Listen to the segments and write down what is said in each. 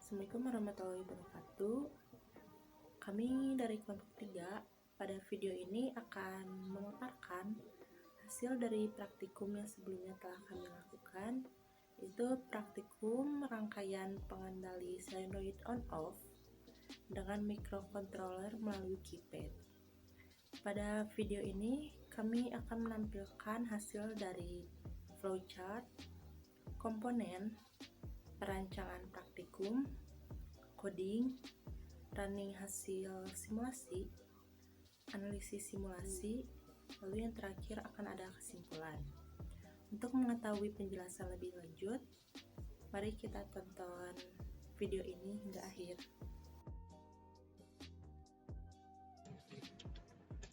Assalamualaikum warahmatullahi wabarakatuh. Kami dari kelompok 3 pada video ini akan memaparkan hasil dari praktikum yang sebelumnya telah kami lakukan, yaitu praktikum rangkaian pengendali solenoid on-off dengan microcontroller melalui keypad. Pada video ini kami akan menampilkan hasil dari flowchart, komponen, perancangan praktikum, coding, running hasil simulasi, analisis simulasi, lalu yang terakhir akan ada kesimpulan. Untuk mengetahui penjelasan lebih lanjut, mari kita tonton video ini hingga akhir.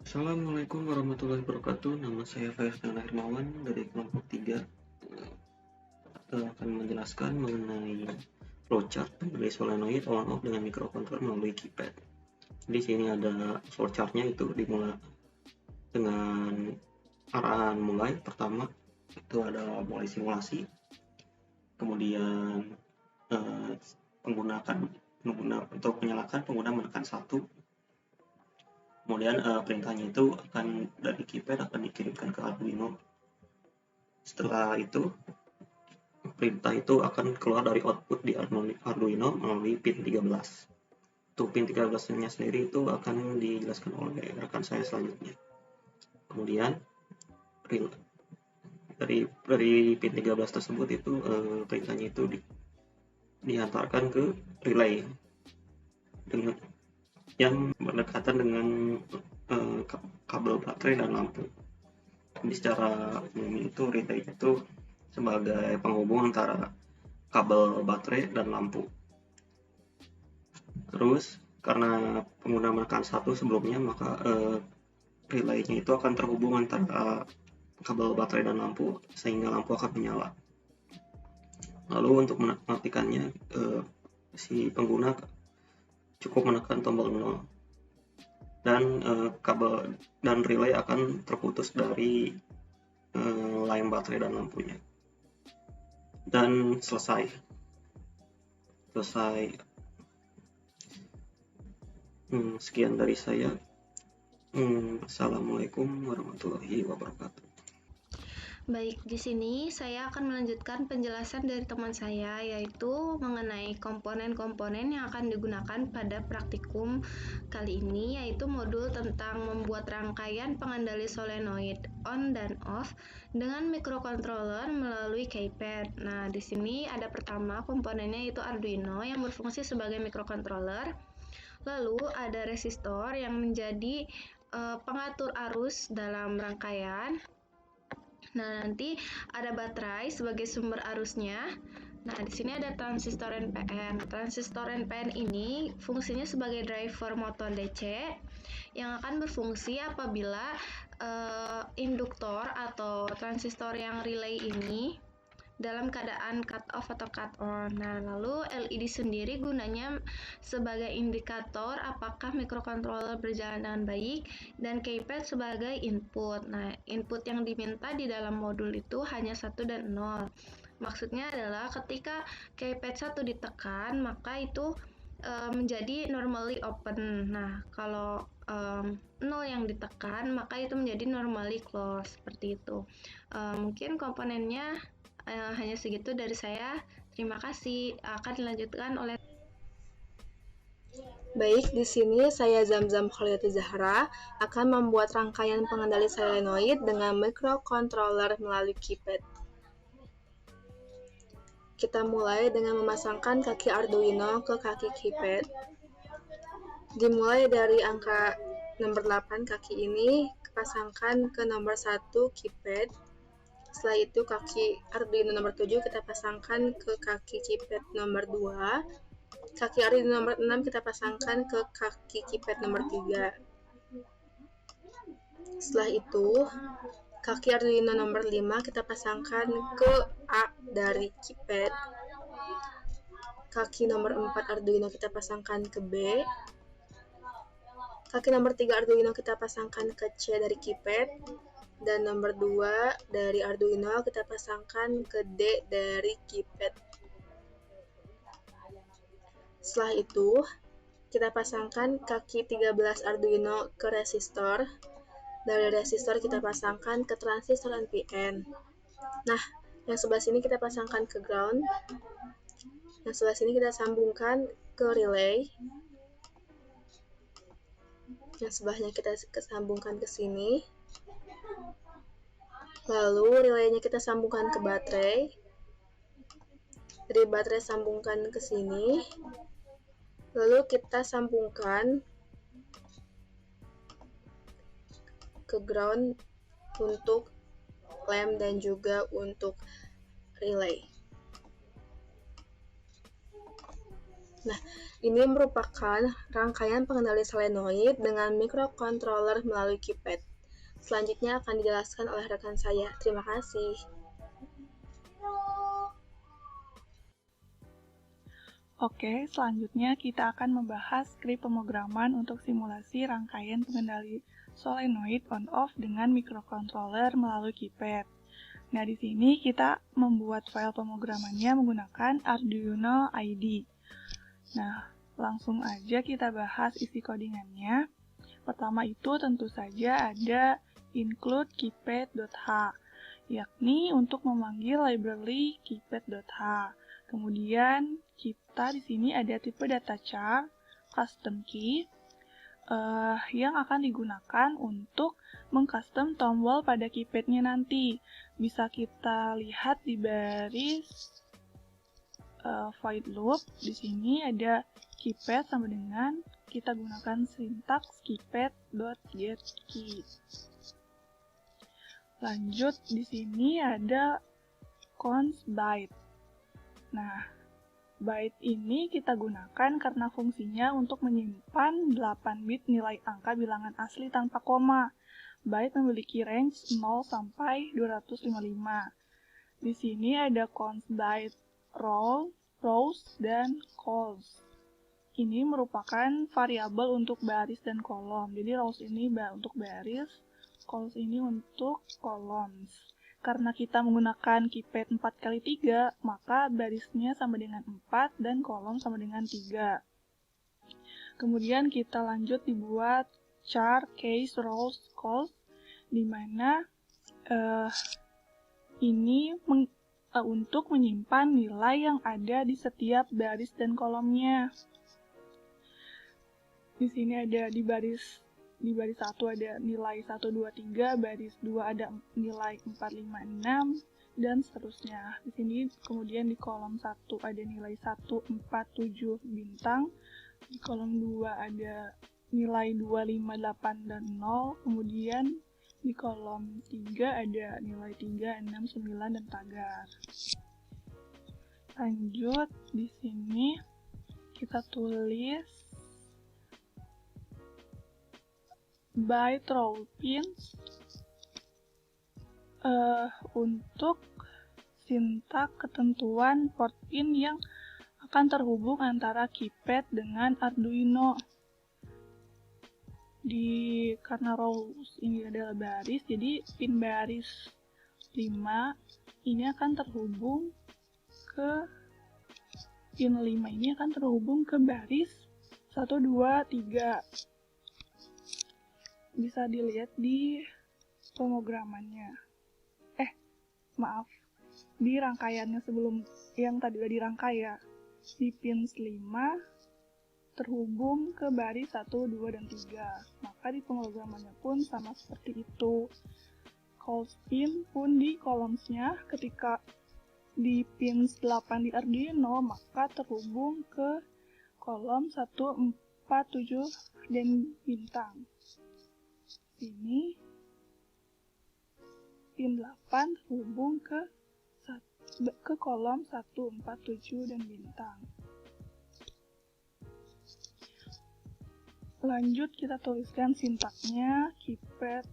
Assalamualaikum warahmatullahi wabarakatuh. Nama saya Faiz Hermawan dari kelompok 3 akan menjelaskan mengenai flowchart dari solenoid on-off dengan microcontroller melalui keypad. Di sini ada flowchartnya, itu dimulai dengan arahan mulai. Pertama itu ada mulai simulasi, kemudian untuk menyalakan pengguna menekan 1. Kemudian perintahnya itu akan dari keypad akan dikirimkan ke Arduino. Setelah itu perintah itu akan keluar dari output di Arduino melalui pin 13. Untuk pin 13-nya sendiri itu akan dijelaskan oleh rekan saya selanjutnya. Kemudian dari pin 13 tersebut itu perintahnya itu diantarkan ke relay dengan yang berdekatan dengan kabel baterai dan lampu. Jadi secara umum itu relay itu sebagai penghubung antara kabel baterai dan lampu. Terus karena pengguna menekan 1 sebelumnya, maka relaynya itu akan terhubung antara kabel baterai dan lampu sehingga lampu akan menyala. Lalu untuk mematikannya, si pengguna cukup menekan tombol 0 dan kabel dan relay akan terputus dari line baterai dan lampunya. Dan selesai. Sekian dari saya. Assalamualaikum warahmatullahi wabarakatuh. Baik, di sini saya akan melanjutkan penjelasan dari teman saya, yaitu mengenai komponen-komponen yang akan digunakan pada praktikum kali ini, yaitu modul tentang membuat rangkaian pengendali solenoid on dan off dengan microcontroller melalui keypad. Nah, di sini ada pertama komponennya yaitu Arduino yang berfungsi sebagai microcontroller. Lalu ada resistor yang menjadi pengatur arus dalam rangkaian. Nah, nanti ada baterai sebagai sumber arusnya. Nah, di sini ada transistor NPN. Transistor NPN ini fungsinya sebagai driver motor DC yang akan berfungsi apabila induktor atau transistor yang relay ini dalam keadaan cut off atau cut on. Nah, lalu LED sendiri gunanya sebagai indikator apakah microcontroller berjalan dengan baik, dan keypad sebagai input. Nah, input yang diminta di dalam modul itu hanya 1 dan 0. Maksudnya adalah ketika keypad 1 ditekan, maka itu menjadi normally open. Nah, kalau 0 yang ditekan, maka itu menjadi normally close, seperti itu. Mungkin komponennya hanya segitu dari saya. Terima kasih. Akan dilanjutkan oleh. Baik, di sini saya Zamzam Khalidati Zahra akan membuat rangkaian pengendali solenoid dengan microcontroller melalui keypad. Kita mulai dengan memasangkan kaki Arduino ke kaki keypad. Dimulai dari angka nomor 8 kaki ini, pasangkan ke nomor 1 keypad. Setelah itu kaki Arduino nomor 7 kita pasangkan ke kaki keypad nomor 2. Kaki Arduino nomor 6 kita pasangkan ke kaki keypad nomor 3. Setelah itu kaki Arduino nomor 5 kita pasangkan ke A dari keypad. Kaki nomor 4 Arduino kita pasangkan ke B. Kaki nomor 3 Arduino kita pasangkan ke C dari keypad. Dan nomor 2 dari Arduino kita pasangkan ke D dari keypad. Setelah itu, kita pasangkan kaki 13 Arduino ke resistor. Dari resistor kita pasangkan ke transistor NPN. Nah, yang sebelah sini kita pasangkan ke ground. Yang sebelah sini kita sambungkan ke relay. Yang sebelahnya kita sambungkan ke sini. Lalu relaynya kita sambungkan ke baterai. Dari baterai sambungkan ke sini. Lalu kita sambungkan ke ground untuk lamp dan juga untuk relay. Nah, ini merupakan rangkaian pengendali solenoid dengan microcontroller melalui keypad. Selanjutnya akan dijelaskan oleh rekan saya. Terima kasih. Oke, selanjutnya kita akan membahas skrip pemrograman untuk simulasi rangkaian pengendali solenoid on-off dengan microcontroller melalui keypad. Nah, di sini kita membuat file pemrogramannya menggunakan Arduino IDE. Nah, langsung aja kita bahas isi codingannya. Pertama itu tentu saja ada include keypad.h, yakni untuk memanggil library keypad.h. Kemudian kita di sini ada tipe data char, custom key, yang akan digunakan untuk mengcustom tombol pada keypadnya nanti. Bisa kita lihat di baris void loop. Di sini ada keypad sama dengan kita gunakan sintaks keypad.getKey. Lanjut di sini ada const byte. Nah, byte ini kita gunakan karena fungsinya untuk menyimpan 8 bit nilai angka bilangan asli tanpa koma. Byte memiliki range 0 sampai 255. Di sini ada const byte rows dan calls. Ini merupakan variabel untuk baris dan kolom. Jadi rows ini untuk baris, calls ini untuk columns. Karena kita menggunakan keypad 4x3, maka barisnya sama dengan 4 dan kolom sama dengan 3. Kemudian kita lanjut dibuat char, case, rows, calls, di mana ini untuk menyimpan nilai yang ada di setiap baris dan kolomnya. Di sini ada di baris 1 ada nilai 1, 2, 3, baris 2 ada nilai 4, 5, 6, dan seterusnya. Di sini kemudian di kolom 1 ada nilai 1, 4, 7 bintang. Di kolom 2 ada nilai 2, 5, 8, dan 0. Kemudian di kolom 3 ada nilai 3, 6, 9, dan tagar. Lanjut, di sini kita tulis byte row pins untuk sintak ketentuan port pin yang akan terhubung antara keypad dengan Arduino. Karena rows ini adalah baris, jadi pin baris 5 ini akan terhubung ke pin 5 ini akan terhubung ke baris 1, 2, 3. Bisa dilihat di pemrogramannya. Di rangkaiannya sebelum yang tadi udah dirangkai ya. Di pins 5 terhubung ke baris 1, 2, dan 3. Maka di pemrogramannya pun sama seperti itu. Calls pin pun di columns-nya ketika di pins 8 di Arduino maka terhubung ke kolom 1, 4, 7, dan bintang. Ini pin 8 terhubung ke kolom 1, 4, 7, dan bintang. Lanjut kita tuliskan sintaknya keypad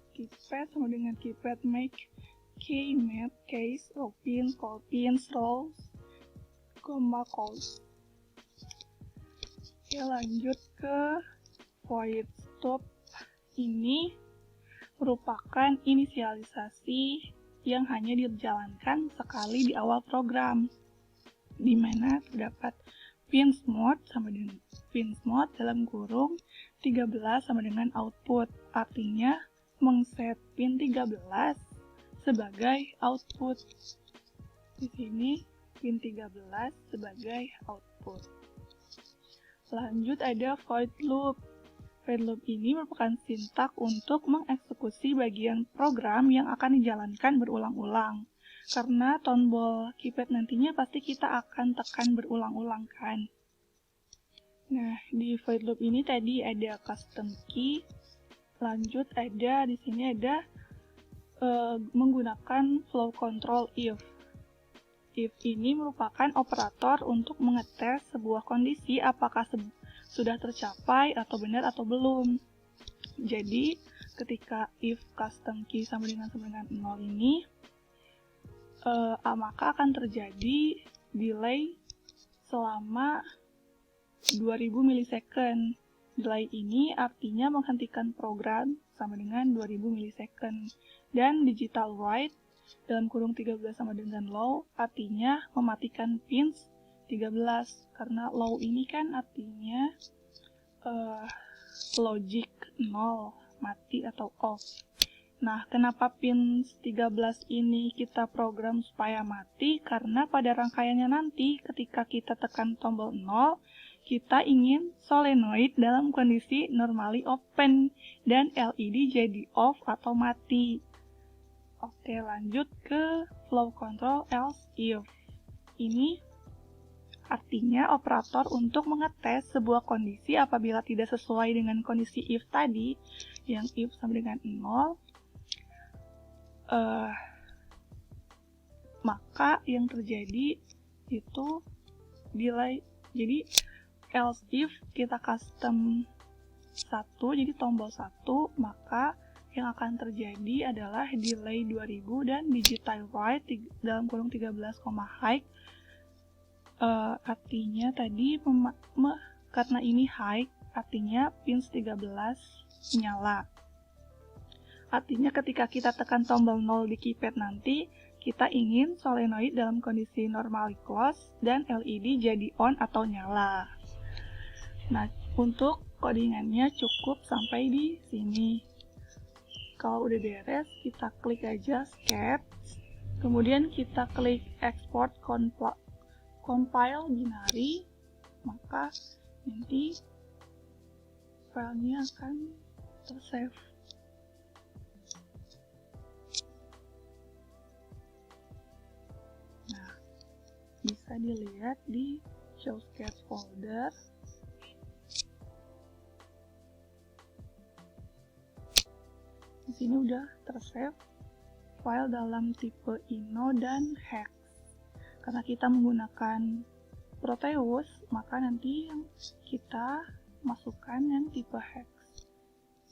sama dengan keypad make key map case row pins call pins rows calls. Oke, lanjut ke void stop. Ini merupakan inisialisasi yang hanya dijalankan sekali di awal program, di mana terdapat pins mode dalam kurung 13 sama dengan output. Artinya mengset pin 13 sebagai output. Di sini pin 13 sebagai output. Lanjut ada void loop. Void loop ini merupakan sintak untuk mengeksekusi bagian program yang akan dijalankan berulang-ulang. Karena tombol keypad nantinya pasti kita akan tekan berulang-ulang kan. Nah, di void loop ini tadi ada custom key. Lanjut di sini ada menggunakan flow control if. If ini merupakan operator untuk mengetes sebuah kondisi apakah sudah tercapai atau benar atau belum. Jadi, ketika if custom key sama dengan 0 ini, maka akan terjadi delay selama 2000 milisecond. Delay ini artinya menghentikan program sama dengan 2000 milisecond. Dan digital write dalam kurung 13 sama dengan low artinya mematikan pins 13. Karena low ini kan artinya logic 0, mati atau off. Nah, kenapa pin 13 ini kita program supaya mati? Karena pada rangkaiannya nanti ketika kita tekan tombol 0, kita ingin solenoid dalam kondisi normally open dan LED jadi off atau mati. Oke, lanjut ke flow control else if. Ini artinya operator untuk mengetes sebuah kondisi apabila tidak sesuai dengan kondisi if tadi, yang if sama dengan 0, maka yang terjadi itu delay. Jadi else if kita custom 1, jadi tombol 1, maka yang akan terjadi adalah delay 2000 dan digital write dalam kurung 13, high. Artinya tadi karena ini high, artinya pins 13 nyala. Artinya ketika kita tekan tombol 0 di keypad nanti, kita ingin solenoid dalam kondisi normally close dan LED jadi on atau nyala. Nah, untuk codingannya cukup sampai di sini. Kalau udah beres, kita klik aja sketch, kemudian kita klik export compile binary, maka nanti filenya akan tersave. Nah, bisa dilihat di show sketch folder. Di sini udah tersave file dalam tipe Ino dan hex. Karena kita menggunakan Proteus, maka nanti yang kita masukkan yang tipe hex.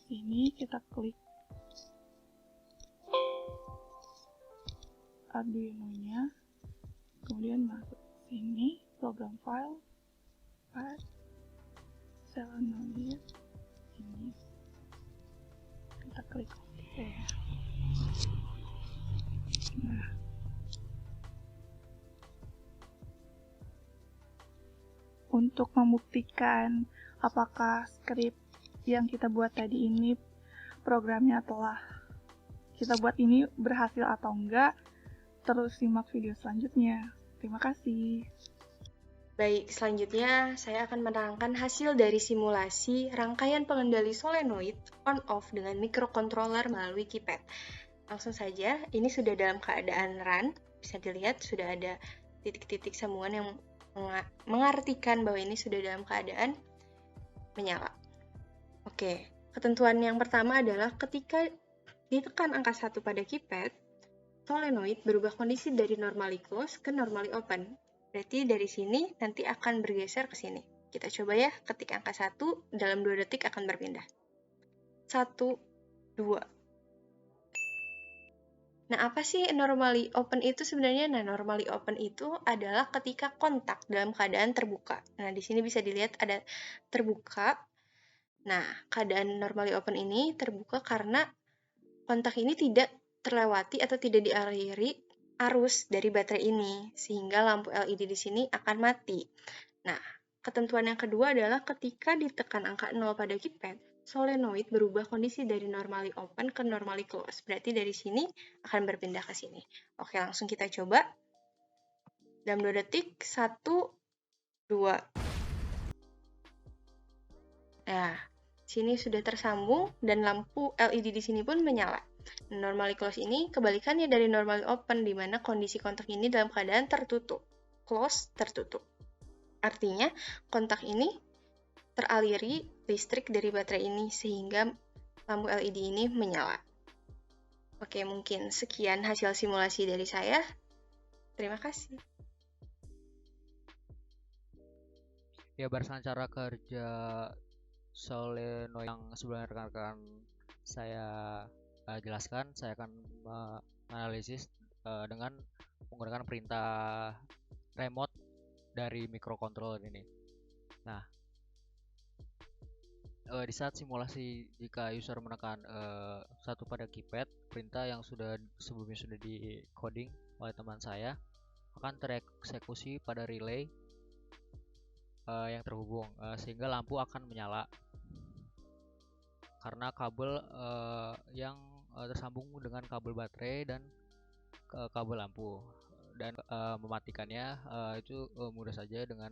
Sini kita klik Arduino-nya, kemudian masuk sini program file, solenoid, ini kita klik OK. Nah, untuk membuktikan apakah script yang kita buat tadi ini programnya telah kita buat ini berhasil atau enggak, terus simak video selanjutnya. Terima kasih. Baik, selanjutnya saya akan menerangkan hasil dari simulasi rangkaian pengendali solenoid on-off dengan microcontroller melalui keypad. Langsung saja, ini sudah dalam keadaan run. Bisa dilihat sudah ada titik-titik sambungan yang mengartikan bahwa ini sudah dalam keadaan menyala. Oke, ketentuan yang pertama adalah ketika ditekan angka 1 pada keypad, solenoid berubah kondisi dari normally close ke normally open. Berarti dari sini nanti akan bergeser ke sini. Kita coba ya, ketik angka 1, dalam 2 detik akan berpindah. 1, 2. Nah, apa sih normally open itu sebenarnya? Nah, normally open itu adalah ketika kontak dalam keadaan terbuka. Nah, di sini bisa dilihat ada terbuka. Nah, keadaan normally open ini terbuka karena kontak ini tidak terlewati atau tidak dialiri arus dari baterai ini, sehingga lampu LED di sini akan mati. Nah, Ketentuan yang kedua adalah ketika ditekan angka 0 pada keypad, solenoid berubah kondisi dari normally open ke normally close. Berarti dari sini akan berpindah ke sini. Oke, langsung kita coba. Dalam 2 detik, 1, 2. Nah, sini sudah tersambung dan lampu LED di sini pun menyala. Normally close ini kebalikannya dari normally open, di mana kondisi kontak ini dalam keadaan tertutup. Close, tertutup. Artinya, kontak ini teraliri listrik dari baterai ini sehingga lampu LED ini menyala. Oke, mungkin sekian hasil simulasi dari saya. Terima kasih. Ya, berdasarkan cara kerja solenoid yang sebelumnya rekan-rekan saya jelaskan, saya akan menganalisis dengan menggunakan perintah remote dari microcontroller ini. Nah, di saat simulasi jika user menekan 1 pada keypad, perintah yang sebelumnya sudah di coding oleh teman saya akan tereksekusi pada relay yang terhubung, sehingga lampu akan menyala karena kabel yang tersambung dengan kabel baterai dan kabel lampu. Dan mematikannya itu mudah saja dengan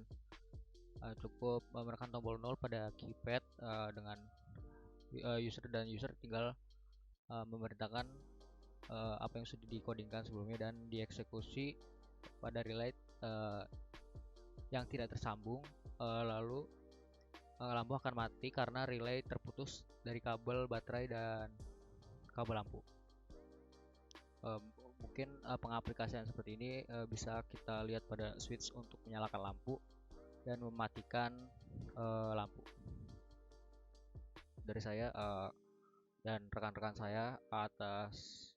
cukup menekan tombol 0 pada keypad dengan user tinggal memerintahkan apa yang sudah dikodingkan sebelumnya dan dieksekusi pada relay yang tidak tersambung, lalu lampu akan mati karena relay terputus dari kabel baterai dan kabel lampu. Mungkin pengaplikasian seperti ini bisa kita lihat pada switch untuk menyalakan lampu dan mematikan lampu. Dari saya dan rekan-rekan saya atas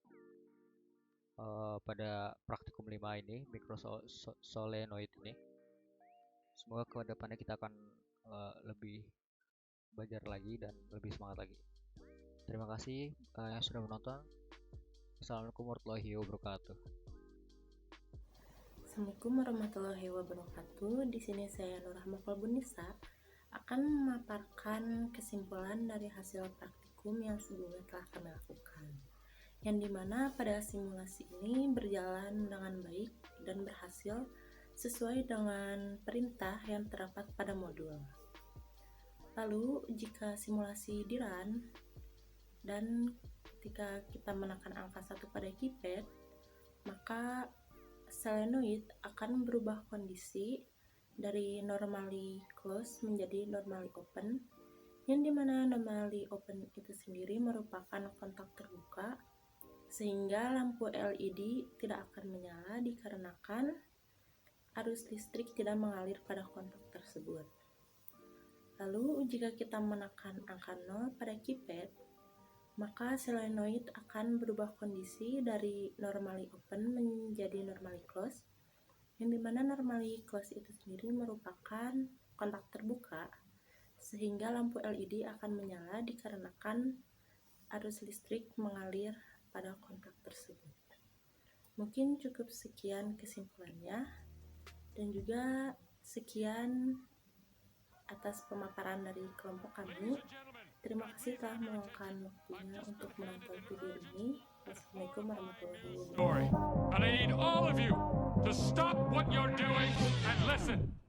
pada praktikum 5 ini, microsolenoid ini. Semoga ke depannya kita akan lebih belajar lagi dan lebih semangat lagi. Terima kasih yang sudah menonton. Assalamualaikum warahmatullahi wabarakatuh. Assalamualaikum warahmatullahi wabarakatuh. Di sini saya Nur Rahma Kolbunisa akan memaparkan kesimpulan dari hasil praktikum yang sebelumnya telah kami lakukan, yang dimana pada simulasi ini berjalan dengan baik dan berhasil sesuai dengan perintah yang terdapat pada modul. Lalu jika simulasi di run dan ketika kita menekan angka 1 pada keypad, maka solenoid akan berubah kondisi dari normally close menjadi normally open, yang dimana normally open itu sendiri merupakan kontak terbuka, sehingga lampu LED tidak akan menyala dikarenakan arus listrik tidak mengalir pada kontak tersebut. Lalu jika kita menekan angka 0 pada keypad, maka solenoid akan berubah kondisi dari normally open menjadi normally close, yang dimana normally close itu sendiri merupakan kontak terbuka, sehingga lampu LED akan menyala dikarenakan arus listrik mengalir pada kontak tersebut. Mungkin cukup sekian kesimpulannya, dan juga sekian atas pemaparan dari kelompok kami. Terima kasih telah meluangkan waktunya untuk menonton video ini. Wassalamualaikum warahmatullahi wabarakatuh. And I need all of you to stop what you're doing and listen.